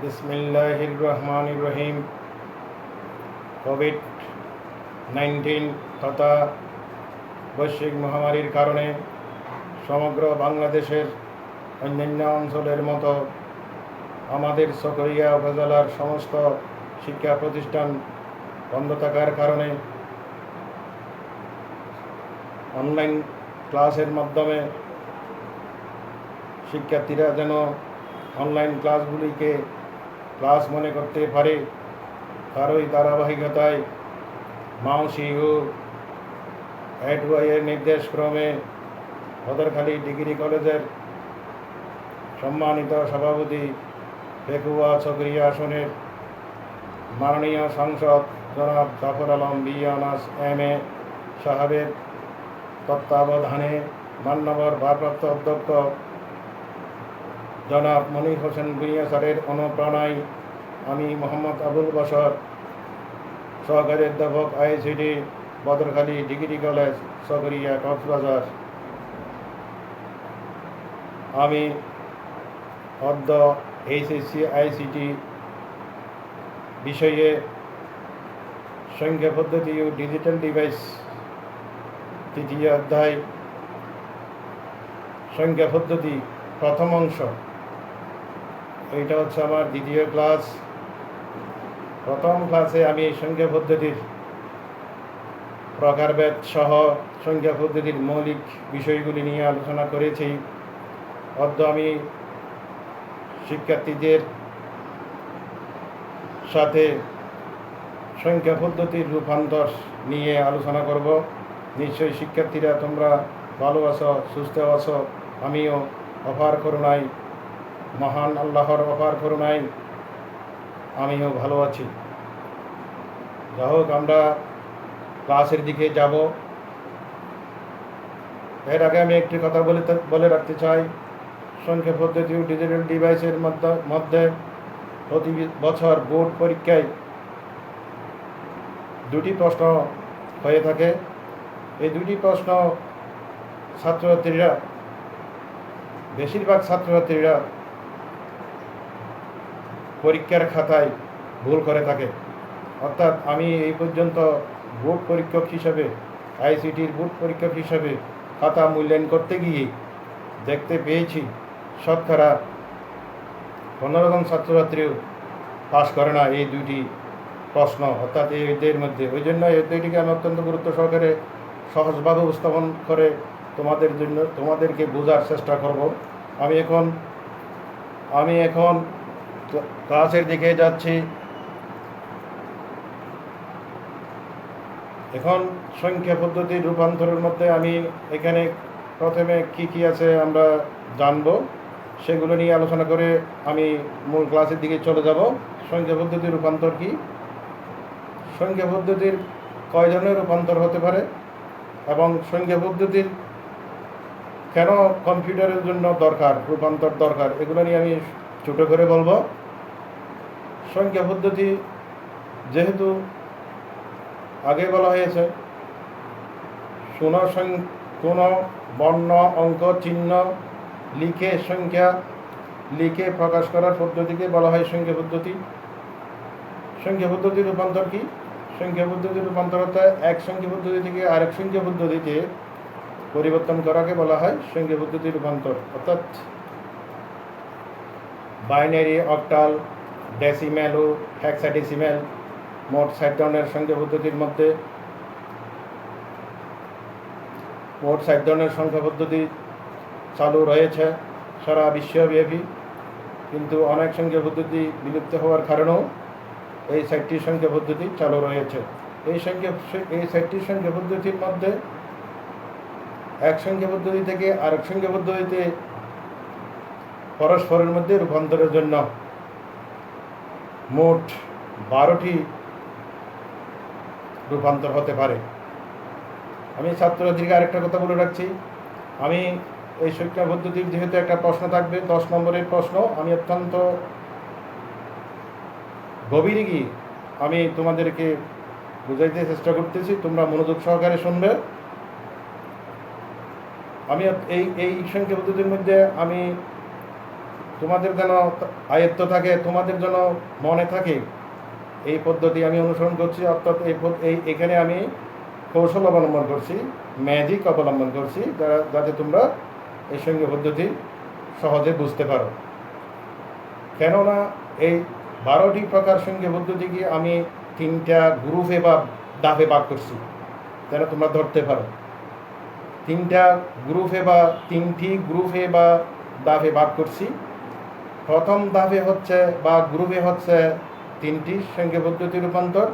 বিসমিল্লাহির রহমানির রহিম। কোভিড-19 তথা বৈশ্বিক মহামারীর কারণে সমগ্র বাংলাদেশের অন্যান্য অঞ্চলের মতো আমাদের চকরিয়া উপজেলার সমস্ত শিক্ষা প্রতিষ্ঠান বন্ধ থাকার কারণে অনলাইন ক্লাসের মাধ্যমে শিক্ষার্থীরা যেন অনলাইন ক্লাসগুলিকে ক্লাস মনে করতে পারে, তারই ধারাবাহিকতায় মাউসি ও এডওয়াইয়ের নির্দেশক্রমে ভদরখালী ডিগ্রি কলেজের সম্মানিত সভাপতি পেকুয়া চকরিয়া আসনের মাননীয় সাংসদ জনাব জাফর আলম বিএনএস এম.এ সাহেবের তত্ত্বাবধানে মান্যবর ভারপ্রাপ্ত অধ্যক্ষ জনাব মনির হোসেন ভূঁইয়া স্যারের অনুপ্রেরণায় আমি মোহাম্মদ আবুল বশর, সহকারী অধ্যাপক ICT Badarkhali degree college Chakaria Cox's Bazar, আমি অদ্য এইচএসসি আইসিটি বিষয়ে সংখ্যা পদ্ধতি ও ডিজিটাল ডিভাইস তৃতীয় অধ্যায় সংখ্যা পদ্ধতি প্রথম অংশ, এইটা হচ্ছে আমার দ্বিতীয় ক্লাস। প্রথম ক্লাসে আমি সংখ্যা পদ্ধতির প্রকারভেদ সহ সংখ্যা পদ্ধতির মৌলিক বিষয়গুলি নিয়ে আলোচনা করেছি। অদ্য আমি শিক্ষার্থীদের সাথে সংখ্যা পদ্ধতির রূপান্তর নিয়ে আলোচনা করব। নিশ্চয়ই শিক্ষার্থীরা তোমরা ভালো আছো, সুস্থ আছো। আমিও অপার করুণায়, মহান আল্লাহর অপার করুণায় আমিও ভালো আছি। যা হোক, আমরা ক্লাসের দিকে যাব। এর আগে আমি একটি কথা বলে রাখতে চাই। সংখ্যা পদ্ধতি ও ডিজিটাল ডিভাইসের মধ্যে প্রতি বছর বোর্ড পরীক্ষায় দুটি প্রশ্ন হয়ে থাকে। এই দুটি প্রশ্ন বেশিরভাগ ছাত্রছাত্রীরা পরীক্ষার খাতায় ভুল করে থাকে। অর্থাৎ আমি এই পর্যন্ত বোর্ড পরীক্ষক হিসাবে, আইসিটির বোর্ড পরীক্ষক হিসাবে খাতা মূল্যায়ন করতে গিয়ে দেখতে পেয়েছি শতকরা 15 ছাত্রছাত্রীও পাস করে না এই দুইটি প্রশ্ন, অর্থাৎ এদের মধ্যে। ওই জন্য এই দুইটিকে আমি অত্যন্ত গুরুত্ব সহকারে সহজভাবে উপস্থাপন করে তোমাদেরকে বোঝার চেষ্টা করব। আমি এখন ক্লাসের দিকে যাচ্ছি। এখন সংখ্যা পদ্ধতির রূপান্তরের মধ্যে আমি এখানে প্রথমে কি আছে আমরা জানব, সেগুলো নিয়ে আলোচনা করে আমি মূল ক্লাসের দিকে চলে যাব। সংখ্যা পদ্ধতির রূপান্তর কি, সংখ্যা পদ্ধতির কয় ধরনের রূপান্তর হতে পারে এবং সংখ্যা পদ্ধতির কেন কম্পিউটারের জন্য রূপান্তর দরকার, এগুলো নিয়ে আমি ছোট করে বলবো। সংখ্যা পদ্ধতি যেহেতু আগে বলা হয়েছে কোনো বর্ণ, অঙ্ক, চিহ্ন লিখে প্রকাশ করার পদ্ধতিকে বলা হয় সংখ্যা পদ্ধতি। সংখ্যা পদ্ধতির রূপান্তর কি? সংখ্যা পদ্ধতির রূপান্তর হতে এক সংখ্যা পদ্ধতি থেকে আরেক সংখ্যা পদ্ধতিতে পরিবর্তন করাকে বলা হয় সংখ্যা পদ্ধতির রূপান্তর। অর্থাৎ বাইনারি, অক্টাল, ডেসিমেল ও হেক্সাডেসিমেল মোট 60 ধরনের সংখ্যা পদ্ধতির মধ্যে মোট 60 ধরনের সংখ্যা পদ্ধতি চালু রয়েছে সারা বিশ্বব্যাপী, কিন্তু অনেক সংখ্যা পদ্ধতি বিলুপ্ত হওয়ার কারণেও এই 60টি সংখ্যা পদ্ধতি চালু রয়েছে। এই 60টি সংখ্যা পদ্ধতির মধ্যে এক সংখ্যা পদ্ধতি থেকে আরেক সংখ্যা পদ্ধতিতে পরস্পরের মধ্যে রূপান্তরের জন্য মোট 12টি রূপান্তর হতে পারে। আমি ছাত্রছাত্রীকে আরেকটা কথা বলে রাখছি, আমি এই সংখ্যা পদ্ধতির যেহেতু একটা প্রশ্ন থাকবে, 10 নম্বরের প্রশ্ন, আমি অত্যন্ত গভীরে গিয়ে আমি তোমাদেরকে বুঝাইতে চেষ্টা করতেছি, তোমরা মনোযোগ সহকারে শুনবে। আমি এই সংখ্যা পদ্ধতির মধ্যে আমি তোমাদের যেন আয়ত্ত থাকে, তোমাদের যেন মনে থাকে, এই পদ্ধতি আমি অনুসরণ করছি। অর্থাৎ এখানে আমি কৌশল অবলম্বন করছি, ম্যাজিক অবলম্বন করছি, যাতে তোমরা এই সঙ্গে পদ্ধতি সহজে বুঝতে পারো। কেননা এই 12টি প্রকার সঙ্গে পদ্ধতিকে আমি 3টা গ্রুপে বা ধাপে ভাগ করছি, যেন তোমরা ধরতে পারো। 3টি গ্রুপে বা ধাপে ভাগ করছি। প্রথম ধাপে হচ্ছে বা গ্রুপে হচ্ছে 3টি সঙ্গে পদ্ধতি রূপান্তর।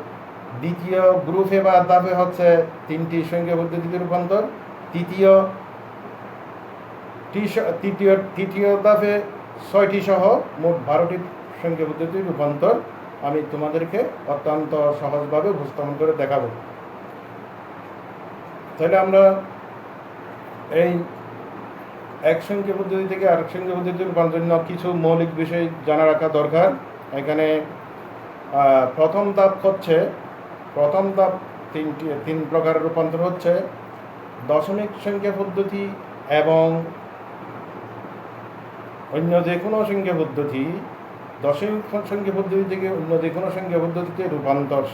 দ্বিতীয় গ্রুপে বা ধাপে হচ্ছে 3টি সঙ্গে পদ্ধতিতে রূপান্তর। তৃতীয় ধাপে 6টি সহ মোট 12টি সঙ্গে পদ্ধতি রূপান্তর আমি তোমাদেরকে অত্যন্ত সহজভাবে উপস্থাপন করে দেখাবো। তাহলে আমরা এই এক সঙ্গে পদ্ধতি থেকে আরেক সঙ্গে পদ্ধতি রূপান্তরের জন্য কিছু মৌলিক বিষয় জানা রাখা দরকার। এখানে প্রথম ধাপ 3 প্রকারের রূপান্তর হচ্ছে দশমিক সংখ্যা পদ্ধতি এবং অন্য যে কোনো সংখ্যা পদ্ধতি। দশমিক সংখ্যা পদ্ধতি থেকে অন্য যে কোনো সংখ্যা পদ্ধতিতে রূপান্তর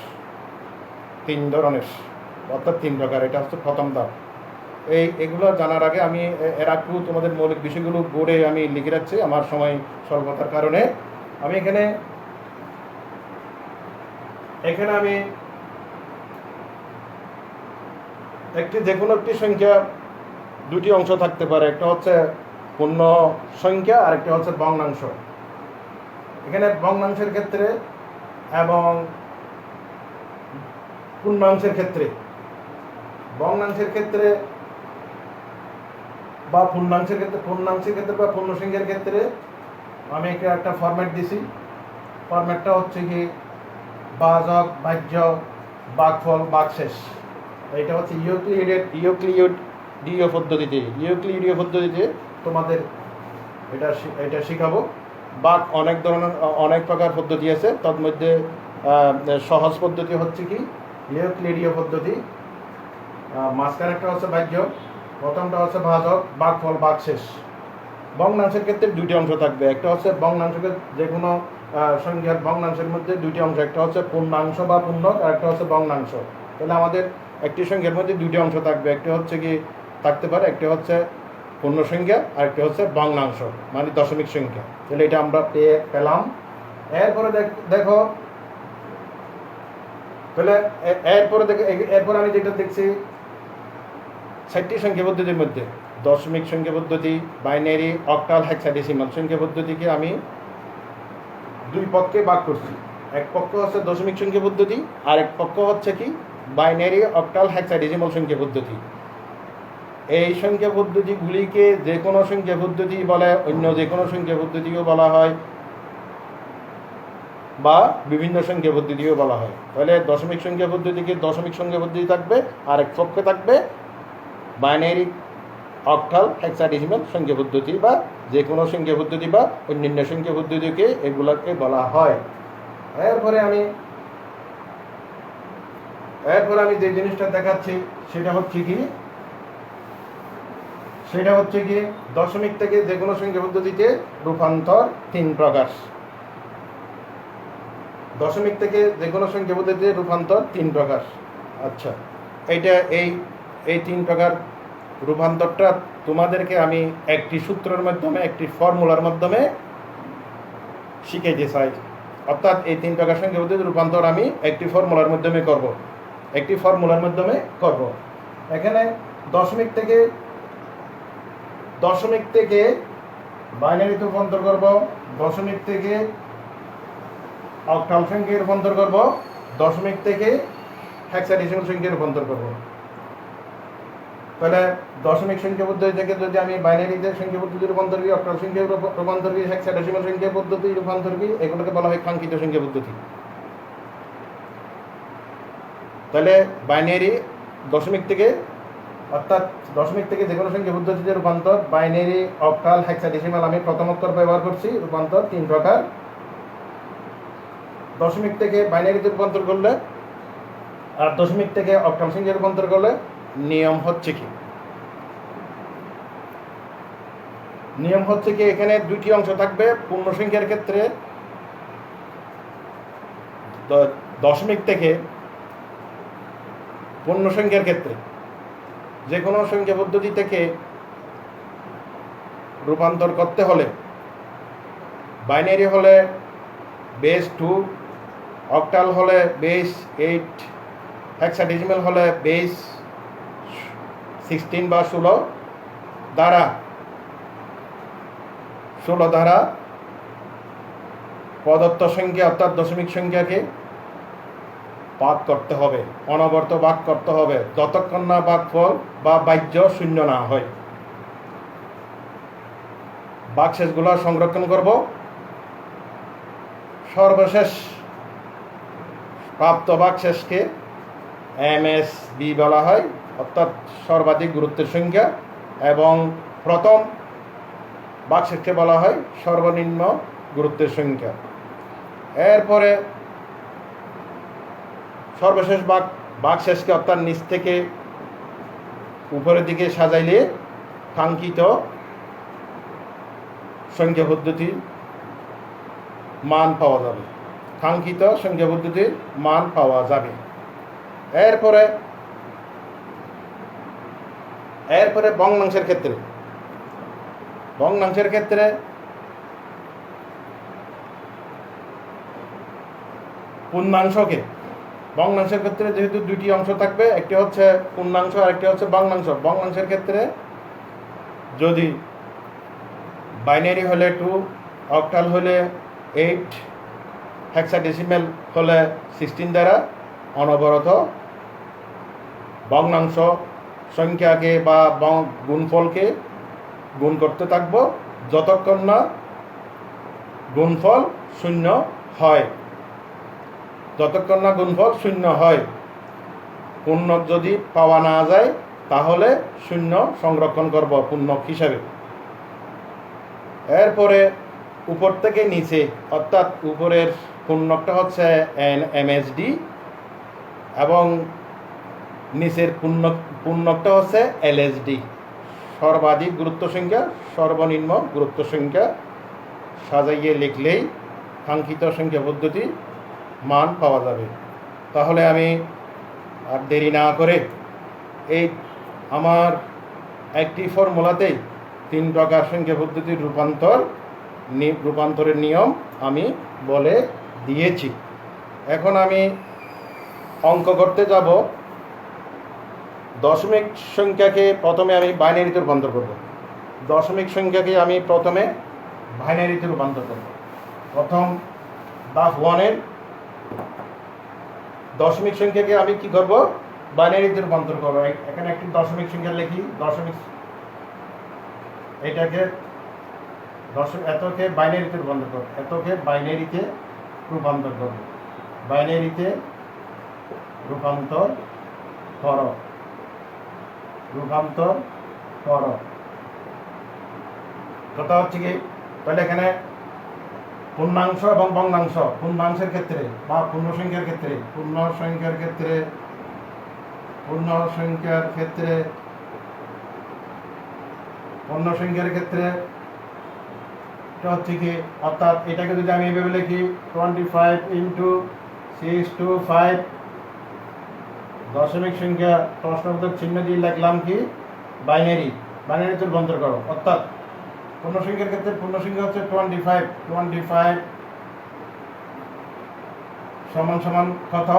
3 ধরনের, অর্থাৎ 3 প্রকার। এটা হচ্ছে প্রথম ধাপ। এগুলো জানার আগে আমি এর আগেও তোমাদের মৌলিক বিষয়গুলো বোর্ডে আমি লিখে রাখছি, আমার সময় স্বল্পতার কারণে। আমি এখানে আমি যে কোনো একটি সংখ্যা 2টি অংশ থাকতে পারে, একটা হচ্ছে পূর্ণ সংখ্যা আর একটা হচ্ছে ভগ্নাংশ। এখানে ভগ্নাংশের ক্ষেত্রে এবং পূর্ণাংশের ক্ষেত্রে বা পূর্ণাংশের ক্ষেত্রে বা পূর্ণ সংখ্যার ক্ষেত্রে আমি একটা ফরম্যাট দিছি। ফরম্যাটটা হচ্ছে কি ভাজক, ভাজ্য, ভাগফল, ভাগশেষ। এটা হচ্ছে ইউক্লিডীয় পদ্ধতিতে তোমাদের এটা শিখাবো। অনেক প্রকার পদ্ধতি আছে, তার মধ্যে সহজ পদ্ধতি হচ্ছে কি ইউক্লিডীয় পদ্ধতি। মাঝখানে একটা হচ্ছে ভাজ্য, প্রথমটা হচ্ছে ভাজক, ভাগফল, ভাগশেষ। ভগ্নাংশের ক্ষেত্রে 2টি অংশ থাকবে। একটা হচ্ছে ভগ্নাংশকে যে কোনো সংখ্যার ভগ্নাংশের মধ্যে 2টি অংশ, একটা হচ্ছে পূর্ণাংশ বা পূর্ণক আর একটা হচ্ছে ভগ্নাংশ। তাহলে আমাদের একটি সংখ্যার মধ্যে 2টি অংশ থাকবে। একটা হচ্ছে কি থাকতে পারে, একটা হচ্ছে পূর্ণ সংখ্যা আর একটা হচ্ছে ভগ্নাংশ, মানে দশমিক সংখ্যা। তাহলে এটা আমরা পেলাম। এরপরে দেখো, তাহলে এরপরে আমি যেটা দেখছি 4টি সংখ্যা পদ্ধতির মধ্যে দশমিক সংখ্যা পদ্ধতি, বাইনারি, অক্টাল, হেক্সাডেসিমাল সংখ্যা পদ্ধতিকে আমি 2 পক্ষে ভাগ করছি। এক পক্ষ হচ্ছে দশমিক সংখ্যা পদ্ধতি, আর এক পক্ষ হচ্ছে কি বাইনারি, অক্টাল, হেক্সাডেসিমাল সংখ্যা পদ্ধতি। এই সংখ্যা পদ্ধতিগুলিকে যে কোনো সংখ্যা পদ্ধতি বলে, অন্য যে কোনো সংখ্যা পদ্ধতিও বলা হয় বা বিভিন্ন সংখ্যা পদ্ধতিও বলা হয়। তাহলে দশমিক সংখ্যা পদ্ধতিকে দশমিক সংখ্যা পদ্ধতি থাকবে, আর এক পক্ষে থাকবে বাইনারি, অক্টাল, হেক্সাডেসিমাল সংখ্যা পদ্ধতি বা যে কোনো সংখ্যা পদ্ধতি বা অন্যান্য সংখ্যা পদ্ধতিকে এগুলোকে বলা হয়। এরপরে আমি যে জিনিসটা দেখাচ্ছি সেটা হচ্ছে কি দশমিক থেকে যে কোনো সংখ্যা পদ্ধতিতে রূপান্তর 3 প্রকার। দশমিক থেকে যে কোনো সংখ্যা পদ্ধতিতে রূপান্তর 3 প্রকার। আচ্ছা, এই 3 প্রকার রূপান্তরটা তোমাদেরকে আমি একটি সূত্রের মাধ্যমে, একটি ফর্মুলার মাধ্যমে শিখাইতে চাই। অর্থাৎ এই 3 প্রকার সংখ্যা পদ্ধতির রূপান্তর আমি একটি ফর্মুলার মাধ্যমে করব। এখানে দশমিক থেকে বাইনারিতে রূপান্তর করব, দশমিক থেকে অক্টাল সংখ্যায় রূপান্তর করব, দশমিক থেকে হেক্সাডেসিমাল সংখ্যায় রূপান্তর করব। তাহলে দশমিক সংখ্যা পদ্ধতি থেকে যদি আমি বাইনারিতে সংখ্যা পদ্ধতি রূপান্তর করি, অক্টাল সংখ্যা রূপান্তর করি, হেক্সাডেসিমাল সংখ্যা পদ্ধতি রূপান্তর করি, এগুলোকে বলা হয় কাঙ্ক্ষিত সংখ্যা পদ্ধতি। তাহলে বাইনারি দশমিক থেকে যে কোনো সংখ্যা পদ্ধতিতে রূপান্তর, বাইনারি, অক্টাল, হেক্সাডেসিমাল আমি প্রথম অক্ষর ব্যবহার করছি। রূপান্তর 3 প্রকার। দশমিক থেকে বাইনারিতে রূপান্তর করলে আর দশমিক থেকে অক্টাল সংখ্যায় রূপান্তর করলে নিয়ম হচ্ছে কি, নিয়ম হচ্ছে কি, এখানে দুইটি অংশ থাকবে। পূর্ণ সংখ্যার ক্ষেত্রে দশমিক থেকে পূর্ণ সংখ্যার ক্ষেত্রে যে কোনো সংখ্যা পদ্ধতি থেকে রূপান্তর করতে হলে বাইনারি হলে বেস 2, অক্টাল হলে বেস 8, হেক্সাডেসিমাল হলে বেস 16 বা 16 দ্বারা প্রদত্ত সংখ্যা অর্থাৎ দশমিক সংখ্যাকে ভাগ করতে হবে, অনবরত ভাগ করতে হবে, যতক্ষণ না ভাগফল বা বাহ্য শূন্য না হয়। ভাগশেষগুলো সংরক্ষণ করব। সর্বশেষ প্রাপ্ত ভাগশেষকে MSB বলা হয়, অর্থাৎ সর্বাধিক গুরুত্বের সংখ্যা, এবং প্রথম ভাগশেষকে বলা হয় সর্বনিম্ন গুরুত্বের সংখ্যা। এরপরে সর্বশেষ ভাগশেষকে অর্থাৎ নিচ থেকে উপরের দিকে সাজাইলে কাঙ্ক্ষিত সংখ্যা পদ্ধতির মান পাওয়া যাবে। এরপরে ভগ্নাংশের ক্ষেত্রে ভগ্নাংশের ক্ষেত্রে যেহেতু দুইটি অংশ থাকবে, একটি হচ্ছে পূর্ণাংশ আর একটি হচ্ছে ভগ্নাংশ। ভগ্নাংশের ক্ষেত্রে যদি বাইনারি হলে 2, অক্টাল হলে 8, হেক্সাডেসিমাল হলে 16 দ্বারা অনবরত ভগ্নাংশ সংখ্যাকে বা গুণফলকে গুণ করতে থাকবো যতক্ষণ না গুণফল শূন্য হয়। পূর্ণক যদি পাওয়া না যায় তাহলে শূন্য সংরক্ষণ করব পূর্ণক হিসাবে। এরপরে উপর থেকে নিচে, অর্থাৎ উপরের পূর্ণকটা হচ্ছে MSD এবং নিচের পূর্ণকটা হচ্ছে LSD, সর্বাধিক গুরুত্ব সংখ্যা, সর্বনিম্ন গুরুত্ব সংখ্যা সাজাইয়ে লিখলেই কাঙ্ক্ষিত সংখ্যা পদ্ধতি মান পাওয়া যাবে। তাহলে আমি আর দেরি না করে এই আমার একটি ফর্মুলাতেই 3 প্রকার সংখ্যা পদ্ধতির রূপান্তরের নিয়ম আমি বলে দিয়েছি। এখন আমি অঙ্ক করতে যাব। দশমিক সংখ্যাকে প্রথমে আমি বাইনারিতে রূপান্তর করব। প্রথম ধাপ 1-এর দশমিক সংখ্যাকে আমি কি করব? বাইনারিতে রূপান্তর করব। এখানে একটি দশমিক সংখ্যা লিখি। এতকে বাইনারিতে রূপান্তর করব। রূপান্তর করো। কথা হচ্ছে কি, তাহলে এখানে পূর্ণাংশ এবং ভগ্নাংশ, পূর্ণাংশের ক্ষেত্রে বা পূর্ণ সংখ্যার ক্ষেত্রে এটা হচ্ছে কি, অর্থাৎ এটাকে যদি আমি এইভাবে লিখি 25 × 625, দশমিক সংখ্যা প্রশ্নবোধক চিহ্ন দিয়ে লিখলাম কি বাইনারিতে রূপান্তর করো। অর্থাৎ পূর্ণ সংখ্যার ক্ষেত্রে পূর্ণ সংখ্যা হচ্ছে 25 সমান সমান কত?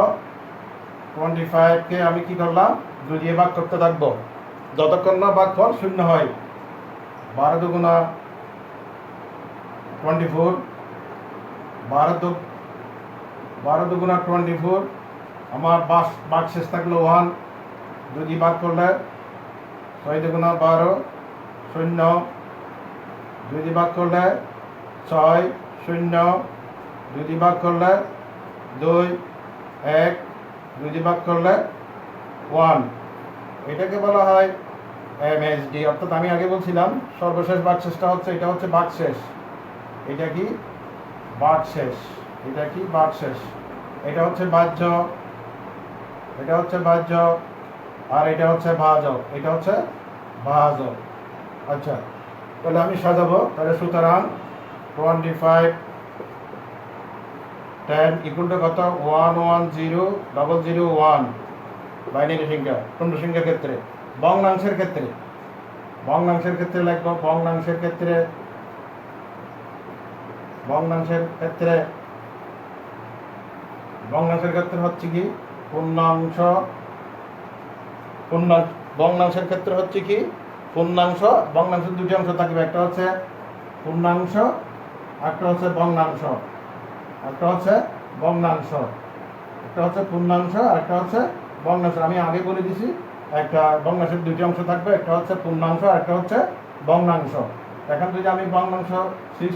25কে আমি কি করলাম? 2 দিয়ে ভাগ করতে থাকবো যতক্ষণ না ভাগফল শূন্য হয়। 12 দুগুণা 24, 12 দুগুণা 24, আমার ভাগশেষ থাকলো 1। 2 দিয়ে ভাগ করলে 6 দুগুণা 12, 0। 2 দিয়ে ভাগ করলে 6, 0। 2 দিয়ে ভাগ করলে 2, 1। 2 দিয়ে ভাগ করলে 1। এটাকে বলা হয় MSD। অর্থাৎ আমি আগে বলছিলাম সর্বশেষ ভাগশেষটা হচ্ছে, এটা হচ্ছে ভাগশেষ। এটা কি ভাগশেষ, এটা হচ্ছে বাহ্য, আর এটা হচ্ছে ভাজক, আচ্ছা, তাহলে আমি সাজাবো। তাহলে সুতরাং 25 10 ইকুয়াল টু কত 110001 বাইনারি সংখ্যা পূর্ণ সংখ্যার ক্ষেত্রে। ভগ্নাংশের ক্ষেত্রে লিখব ভগ্নাংশের ক্ষেত্রে হচ্ছে কি ভগ্নাংশের ক্ষেত্রে হচ্ছে কি ভগ্নাংশের দুটি অংশ থাকবে, একটা হচ্ছে পূর্ণাংশ, একটা হচ্ছে ভগ্নাংশ, পূর্ণাংশ আর একটা হচ্ছে ভগ্নাংশ। আমি আগে বলে দিছি একটা ভগ্নাংশের দুটি অংশ থাকবে, একটা হচ্ছে পূর্ণাংশ আর একটা হচ্ছে ভগ্নাংশ। এখন যদি আমি ভগ্নাংশ 6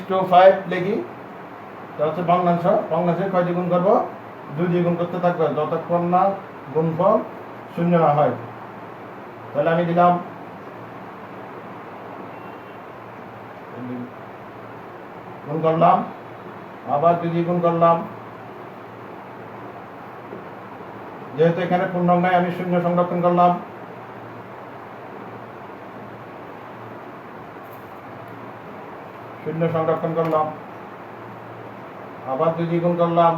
to 5 লিখি, তাহলে হচ্ছে ভগ্নাংশের কয় দ্বিগুণ করবো? 2 দ্বিগুণ করতে থাকবে যতক্ষণ না গুণফল 0 না হয়। তাহলে আমি দিলাম গুণ করলাম, আবার 2 দ্বিগুণ করলাম, যেহেতু এখানে পূর্ণাঙ্গ নাই আমি 0 সংরক্ষণ করলাম, আবার 2 দ্বিগুণ করলাম,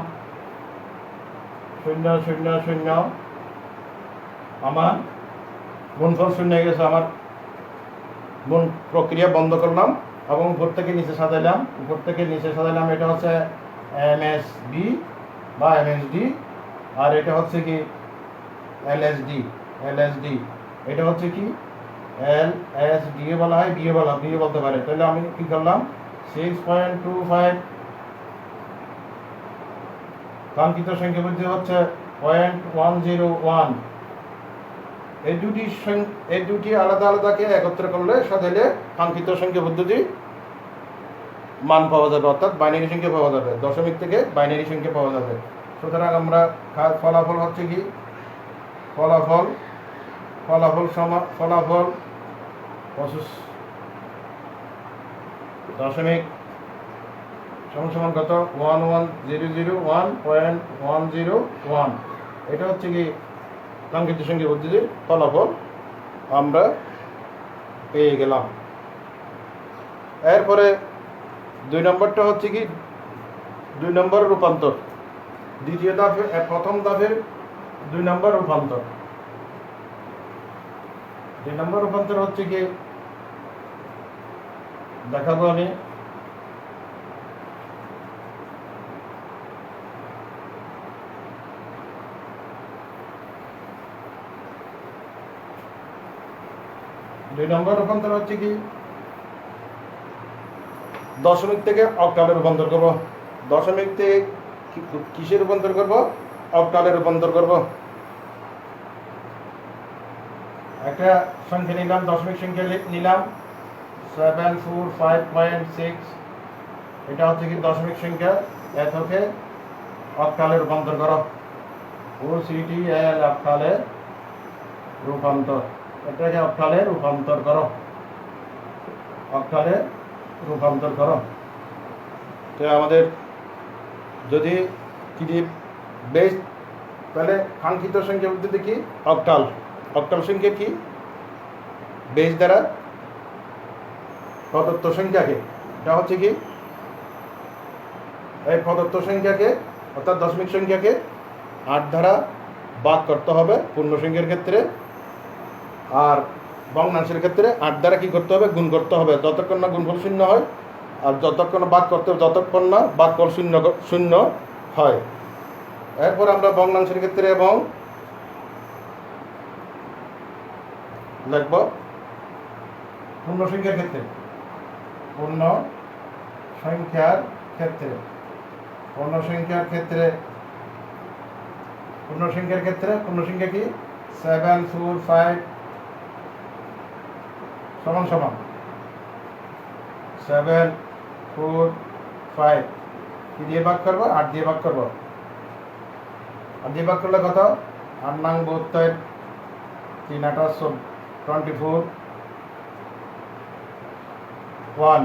0 0 0, আমার গুণফল 0 হয়ে গেছে। আমার গুণ প্রক্রিয়া বন্ধ করলাম এবং উপর থেকে নিচে সাজাইলাম। এটা হচ্ছে এমএসবি বা এমএসডি, আর এটা হচ্ছে কি এলএসডি। এটা হচ্ছে কি এলএসডি বলা হয়, বিএ বলতে পারে। তাহলে আমি কি করলাম 6.25, কাঙ্ক্ষিত সংখ্যা বৃদ্ধি হচ্ছে 0.101। এই দুটি আলাদাকে একত্র করলে সাজাইলে কাঙ্ক্ষিত সংখ্যা পদ্ধতি মান পাওয়া যাবে, অর্থাৎ বাইনারি সংখ্যা পাওয়া যাবে, দশমিক থেকে বাইনারি সংখ্যা পাওয়া যাবে। সুতরাং আমরা ফলাফল হচ্ছে কি ফলাফল দশমিক সমান কত 11001.101। এটা হচ্ছে কি কাঙ্ক্ষিত সংখ্যা পদ্ধতির ফলাফল আমরা পেয়ে গেলাম। এরপরে 2 নম্বরটা হচ্ছে কি 2 নম্বর রূপান্তর। দ্বিতীয় ধাপে প্রথম ধাপের 2 নম্বর রূপান্তর। 2 নম্বর রূপান্তর হচ্ছে কি দেখাবো আমি। দুই নম্বর রূপান্তর হচ্ছে কি দশমিক থেকে অক্টালে রূপান্তর করব। দশমিক থেকে কিসে রূপান্তর করব? অক্টালে রূপান্তর করব। একটা সংখ্যা নিলাম, দশমিক সংখ্যা নিলাম 745.6। এটা হচ্ছে কি দশমিক সংখ্যা, এতকে অক্টালে রূপান্তর করো। OCTL অক্টালে রূপান্তর, এটাকে অক্টালে রূপান্তর করো। তো আমাদের যদি বেস, তাহলে কাঙ্ক্ষিত সংখ্যা পদ্ধতি কি অক্টাল সংখ্যা কি বেস দ্বারা প্রদত্ত সংখ্যাকে, এটা হচ্ছে কি এই প্রদত্ত সংখ্যাকে অর্থাৎ দশমিক সংখ্যাকে 8 দ্বারা ভাগ করতে হবে পূর্ণ সংখ্যার ক্ষেত্রে, আর ভগ্নাংশের ক্ষেত্রে 8 দ্বারা কি করতে হবে? গুণ করতে হবে, যতক্ষণ না গুণফল 0 হয়, আর যতক্ষণ ভাগ করতে হবে যতক্ষণ না ভাগফল 0 হয়। এরপর আমরা ভগ্নাংশের ক্ষেত্রে এবং লিখব পূর্ণ সংখ্যার ক্ষেত্রে। পূর্ণ সংখ্যার ক্ষেত্রে 745 সমান 745 কি দিয়ে ভাগ করবো? 8 দিয়ে ভাগ করবো। 8 দিয়ে ভাগ করলে কত? 8 নং 72, 3 8 24, 1।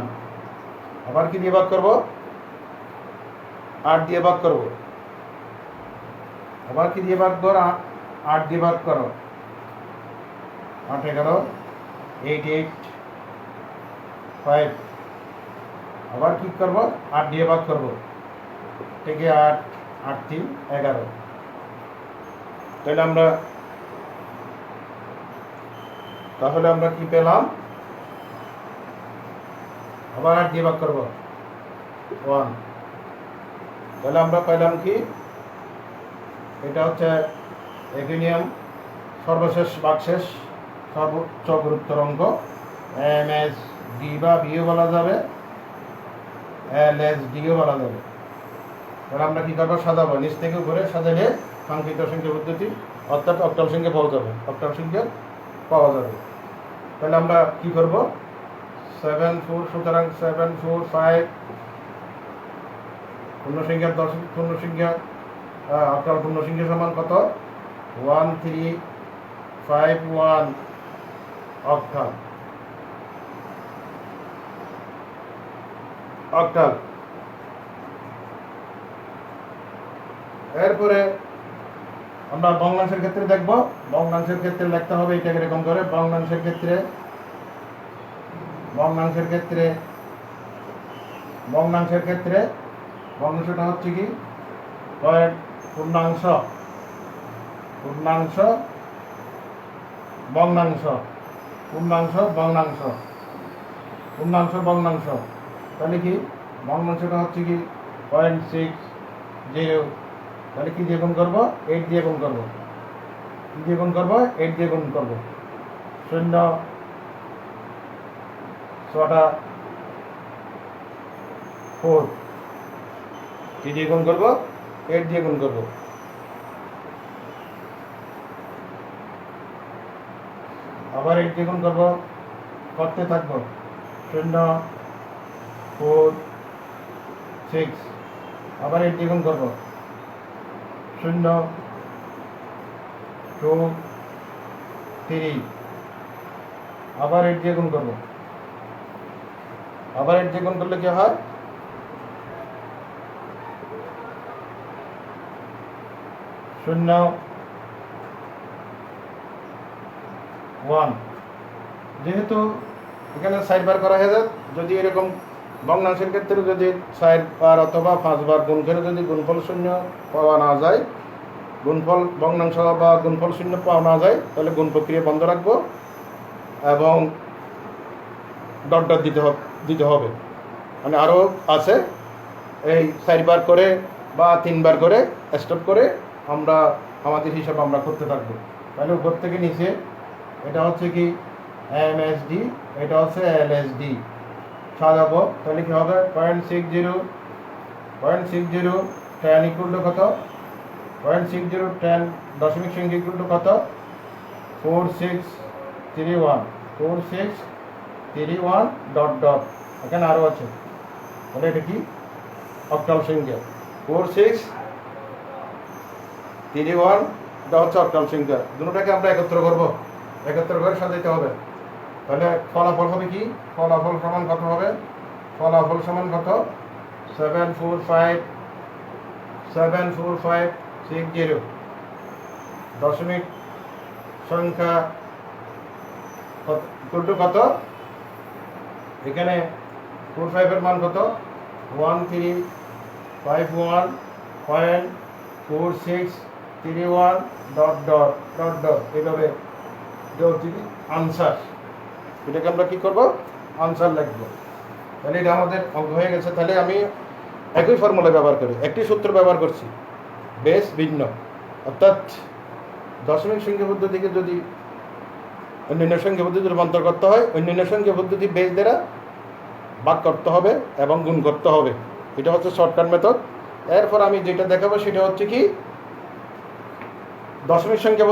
আবার কি দিয়ে ভাগ করবো? 8 দিয়ে ভাগ করবো। আবার কি দিয়ে ভাগ করবো? 8 দিয়ে ভাগ করো, 8 11 8 8 5। আবার কি করব, 8 দিয়ে ভাগ করব, থেকে 8 8 3 11। তাহলে আমরা কি পেলাম, আবার 8 দিয়ে ভাগ করব 1। তাহলে আমরা পেলাম কি, এটা হচ্ছে একই নিয়ম, সর্বশেষ ভাগশেষ সর্বোচ্চ গুরুত্বের অঙ্ক। MSD বা বিও বলা যাবে, LSDও বলা যাবে। তাহলে আমরা কি করবো, সাজাবো, নিচ থেকে উপরে সাজালে সংক্ষিপ্ত সংখ্যা পদ্ধতি অর্থাৎ অক্টাল সংখ্যা পাওয়া যাবে, অক্টাল সংখ্যা পাওয়া যাবে। তাহলে আমরা কি করব, 7 4, সুতরাং 7 4 5 পূর্ণ সংখ্যা 10 পূর্ণ সংখ্যা অক্টাল পূর্ণ সংখ্যা সমান কত, 1 3 5 1 অক্টাল। অক্টাল। এরপরে আমরা ভগ্নাংশের ক্ষেত্রে দেখব। ভগ্নাংশের ক্ষেত্রে লিখতে হবে এটা এরকম করে, ভগ্নাংশের ক্ষেত্রে ভগ্নাংশটা হচ্ছে কি, পূর্ণাংশ ভগ্নাংশ তাহলে কি ভগ্নাংশটা হচ্ছে কি 0.60। তাহলে কি দিয়ে গুণ করবো, 8 দিয়ে গুণ করবো, 8 দিয়ে গুণ করবো, 0 6টা 4, কি দিয়ে গুণ করবো, 8 দিয়ে গুণ করবো। আবার 8 দিয়ে গুণ করবো, করতে থাকবো, 0 4 6। আবার 8 দিয়ে গুণ করবো, 0 2 3। আবার 8 দিয়ে গুণ করবো, আবার 8 দিয়ে গুণ করলে কি হয়, 0 1। যেহেতু এখানে 4 বার করা হয়ে যায়, যদি এরকম ভগ্নাংশের ক্ষেত্রে যদি 4 বার অথবা 5 বার গুণ করে যদি গুণফল শূন্য পাওয়া না যায়, গুণফল ভগ্নাংশ বা গুণফল শূন্য পাওয়া না যায়, তাহলে গুণ প্রক্রিয়া বন্ধ রাখবো এবং ডট ডট দিতে হবে। মানে আরও আছে, এই 4 বার করে বা 3 বার করে স্টপ করে আমরা আমাদের হিসাব আমরা করতে থাকবো। তাহলে উপর থেকে নিচে এটা হচ্ছে কি MSD, এটা হচ্ছে LSD সাজাবো। তাহলে কি হবে, 0.60 10 ইকুয়াল টু কত, 0.60 10 দশমিক সংখ্যা ইকুয়াল টু কত, 4631 ডট ডট। এখানে আরও আছে, তাহলে এটা কি অক্টাল সংখ্যা, 4631 এটা হচ্ছে অক্টাল সংখ্যা। দুটোটাকে আমরা একত্র করে সাজাইতে হবে। তাহলে ফলাফল হবে কি, ফলাফল সমান কত হবে, 74560 দশমিক সংখ্যা কত, এখানে 45 এর মান কত, 1351.4631 ডট ডট ডট ডট। এইভাবে আনসার, এটাকে আমরা কি করব, আনসার লিখবো। তাহলে এটা আমাদের অঙ্ক হয়ে গেছে। তাহলে আমি একই ফর্মুলা ব্যবহার করি, একটি সূত্র ব্যবহার করছি, বেশ ভিন্ন। অর্থাৎ দশমিক সংখ্যা পদ্ধতিকে যদি অন্যান্য সংখ্যা পদ্ধতি রূপান্তর করতে হয়, অন্যান্য সংখ্যা পদ্ধতি বেস দ্বারা ভাগ করতে হবে এবং গুণ করতে হবে। এটা হচ্ছে শর্টকাট মেথড। এরপর আমি যেটা দেখাবো সেটা হচ্ছে কি, দশমিক সংখ্যা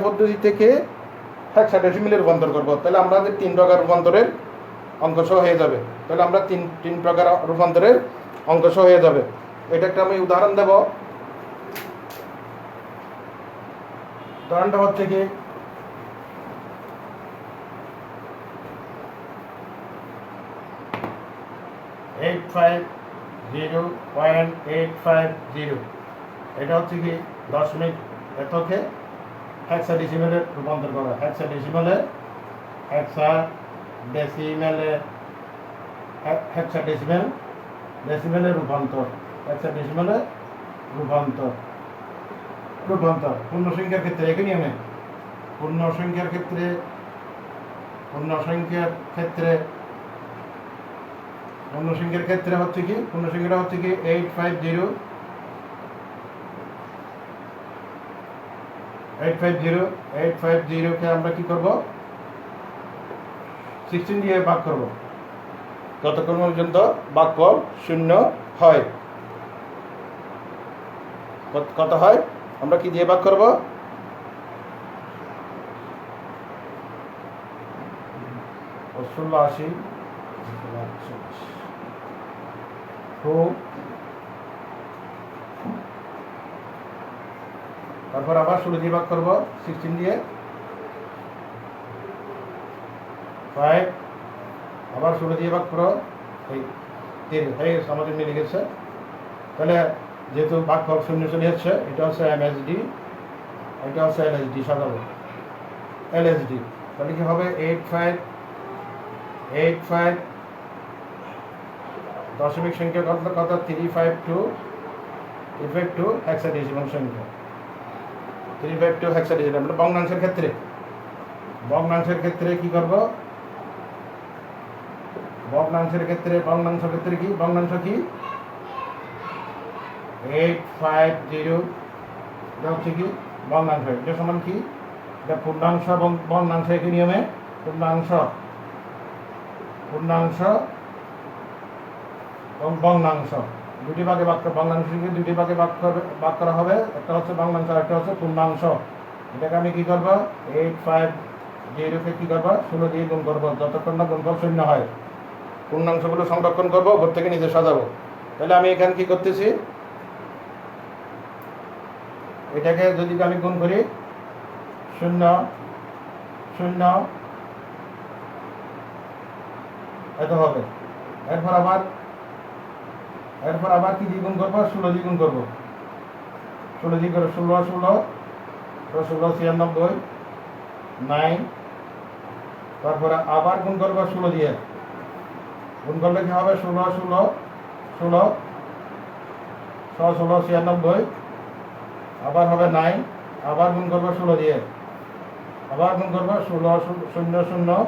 পদ্ধতি থেকে হেক্সাডেসিমেলে রূপান্তর করবো। তাহলে আমাদের 3 প্রকার রূপান্তরের অঙ্ক সহ হয়ে যাবে। তাহলে আমরা তিন প্রকার রূপান্তরের অঙ্ক সহ হয়ে যাবে। এটা একটা আমি উদাহরণ দেব। উদাহরণটা হচ্ছে কি, $850.850, এটা হচ্ছে কি দশমিক এককে হেক্সাডেসিমেলে রূপান্তর করা। হেক্সাডেসিমেলে ডেসিমেলে রূপান্তর। হেক্সাডেসিমেলে রূপান্তর। পূর্ণ সংখ্যার ক্ষেত্রে একই নিয়মে পূর্ণ সংখ্যার ক্ষেত্রে হচ্ছে কি, পূর্ণ সংখ্যাটা হচ্ছে কি 850 কে আমরা কি করব, 16 দিয়ে ভাগ করব যতক্ষণ পর্যন্ত ভাগফল 0 হয়। কত হয়, আমরা কি দিয়ে ভাগ করব, 1680 তারপর আবার 16 দিয়ে ভাগ করব, 16 দিয়ে 5, আবার 16 দিয়ে ভাগ করো, এই 3 আমাদের মিলে গেছে। তাহলে যেহেতু ভাগফল 0 চলে যাচ্ছে, এটা হচ্ছে এমএসডি, এটা হচ্ছে এলএসডি, সাজাবো এলএসডি। তাহলে কি হবে, 85 দশমিক সংখ্যা কত 352 হেক্সাডেসিমাল সংখ্যা, 352 হেক্সাডেসিমাল। আমরা ভগ্নাংশের ক্ষেত্রে কি করব, ভগ্নাংশ কি 850, এটা হচ্ছে কি ভগ্নাংশ, এটা সমান কি, এটা পূর্ণাংশ এবং ভগ্নাংশ একই নিয়মে পূর্ণাংশ এবং ভগ্নাংশ দুটি ভাগে ভগ্নাংশকে দুটি ভাগে ভাগ করা হবে। একটা হচ্ছে ভগ্নাংশ, একটা হচ্ছে পূর্ণাংশ। এটাকে আমি কি করব, 850 কে কি করব, 16 দিয়ে গুণ করব যতক্ষণ না গুণফল 0 হয়। পূর্ণাংশগুলো সংরক্ষণ করব, উপর থেকে নিচে সাজাবো। তাহলে আমি এখানে কি করতেছি, এটাকে যদি আমি গুণ করি 0 0 এত হবে। এরপর আবার কি দিয়ে গুণ করবো, 16 দিয়ে গুণ করবো, 16 দিয়ে করে 16 96 9। তারপরে আবার গুণ করবো 16 দিয়ে, গুণ করলে কি হবে, 16 96, আবার হবে 9, আবার গুণ করবো 16 দিয়ে, আবার গুণ করবো 16 00,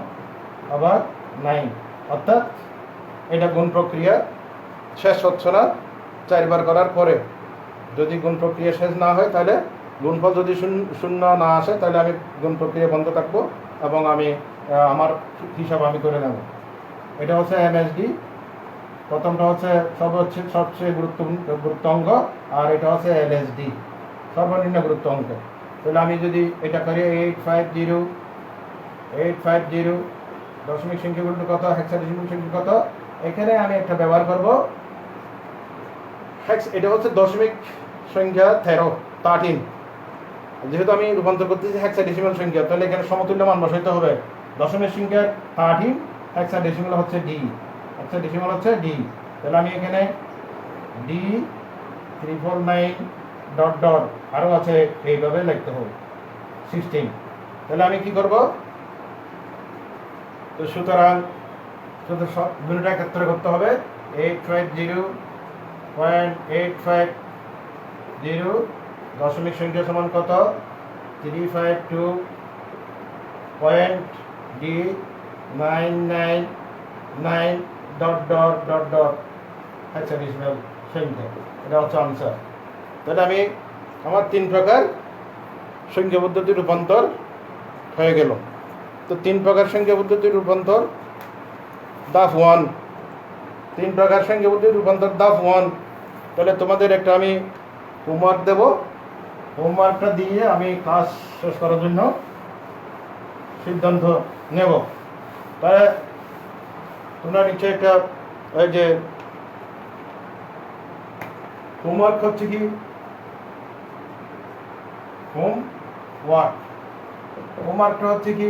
আবার 9। অর্থাৎ এটা গুণ প্রক্রিয়া শেষ হচ্ছে না 4 বার করার পরে। যদি গুণ প্রক্রিয়া শেষ না হয়, তাহলে গুণফল যদি 0 না আসে, তাহলে আমি গুণ প্রক্রিয়া বন্ধ থাকবো এবং আমি আমার হিসাব আমি করে নেব। এটা হচ্ছে এমএসডি। প্রথমটা হচ্ছে সবচেয়ে গুরুত্ব অঙ্ক, আর এটা হচ্ছে এলএসডি, সর্বনিম্ন গুরুত্ব অঙ্ক। তাহলে আমি যদি এটা করি 850 দশমিক সংখ্যাগুলো কত, হেক্সাডেসিমাল সংখ্যা কত, এখানে আমি একটা ব্যবহার করব, এটা হচ্ছে দশমিক সংখ্যা 13 যেহেতু আমি রূপান্তর করতেছি হেক্সাডেসিমাল সংখ্যা, তাহলে এখানে সমতুল্য মান বসাইতে হবে। দশমিক সংখ্যা 13, হেক্সাডেসিমাল হচ্ছে ডি, তাহলে আমি এখানে D349 ... আরও আছে, এইভাবে লিখতে হবে 16। তাহলে আমি কি করব, তো সুতরাং দুটোটা ক্ষেত্রে করতে হবে। 850.850 দশমিক সংখ্যা সমান কত, 352.D999 ... হেক্সাডেসিমাল সংখ্যা, এটা হচ্ছে আনসার। তাহলে আমি আমার 3 প্রকার সংখ্যা পদ্ধতির রূপান্তর হয়ে গেল। তো 3 প্রকার সংখ্যা পদ্ধতির রূপান্তর ধাপ 1, 3 প্রকার সংখ্যা পদ্ধতির রূপান্তর ধাপ 1। তাহলে তোমাদের একটা আমি হোমওয়ার্ক দেব, হোমওয়ার্কটা দিয়ে আমি ক্লাস শেষ করার জন্য সিদ্ধান্ত নেব। তাহলে তোমরা নিশ্চয়ই একটা, এই যে হোমওয়ার্ক হচ্ছে কি, হোমওয়ার্কটা হচ্ছে কি,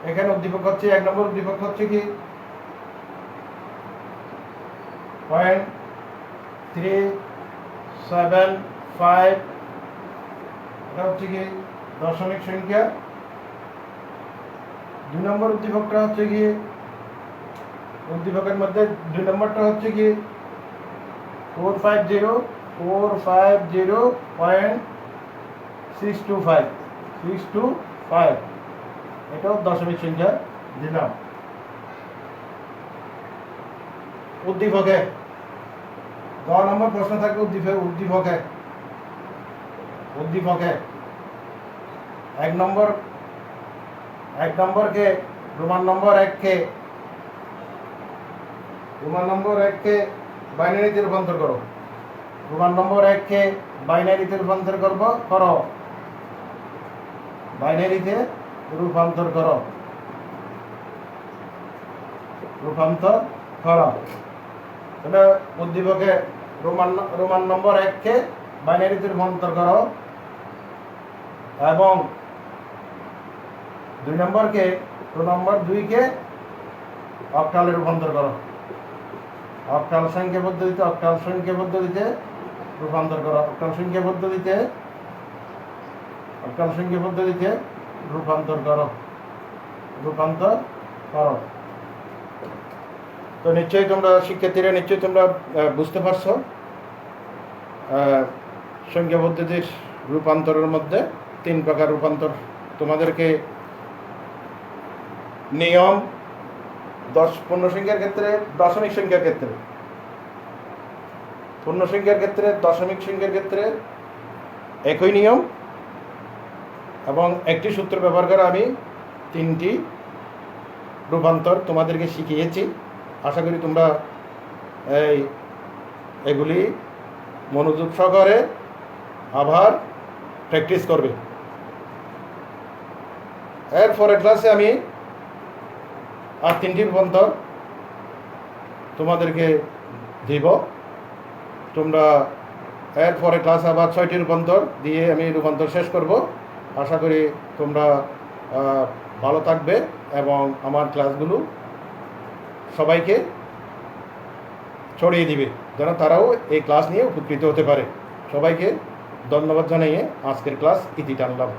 এখানে উদ্দীপক হচ্ছে 1 নম্বর উদ্দীপক হচ্ছে কি 0.375 এটা হচ্ছে কি দশমিক সংখ্যা। 2 নম্বর উদ্দীপকটা হচ্ছে কি, উদ্দীপকের মধ্যে 2 নম্বরটা হচ্ছে কি 450.625 এটাও দশমিক সংখ্যা দিলাম। উদ্দীপকে 10 নম্বর প্রশ্ন থাকবে উদ্দীপকে 1 নম্বরকে রোমান নম্বর 1কে বাইনারিতে রূপান্তর করো। রোমান নম্বর 1কে বাইনারিতে রূপান্তর করো। বাইনারিতে রূপান্তর করো। তাহলে উদ্দীপকে রোমান নম্বর 1কে বাইনারিতে রূপান্তর করো এবং 2 নম্বরকে নম্বর 2কে অক্টালে রূপান্তর করো। অক্টাল সংখ্যা পদ্ধতিতে রূপান্তর করো। অক্টাল সংখ্যা পদ্ধতিতে রূপান্তর করো। তো নিশ্চয়ই তোমরা শিক্ষার্থীরা বুঝতে পারছো সংখ্যা পদ্ধতির রূপান্তরের মধ্যে 3 প্রকার রূপান্তর তোমাদেরকে নিয়ম পূর্ণ সংখ্যার ক্ষেত্রে, দশমিক সংখ্যার ক্ষেত্রে, পূর্ণ সংখ্যার ক্ষেত্রে, দশমিক সংখ্যার ক্ষেত্রে একই নিয়ম এবং একটি সূত্র ব্যবহার করে আমি 3টি রূপান্তর তোমাদেরকে শিখিয়েছি। আশা করি তোমরা এগুলি মনোযোগ সহকারে আবার প্র্যাকটিস করবে। এরপরে ক্লাসে আমি আর 3টি রূপান্তর তোমাদেরকে দিব। তোমরা এরপরে ক্লাসে আবার 6টি রূপান্তর দিয়ে আমি রূপান্তর শেষ করব। আশা করি তোমরা ভালো থাকবে এবং আমার ক্লাসগুলো সবাইকে ছড়িয়ে দিবে যেন তারাও এই ক্লাস নিয়ে উপকৃত হতে পারে। সবাইকে ধন্যবাদ জানিয়ে আজকের ক্লাস ইতি টানলাম।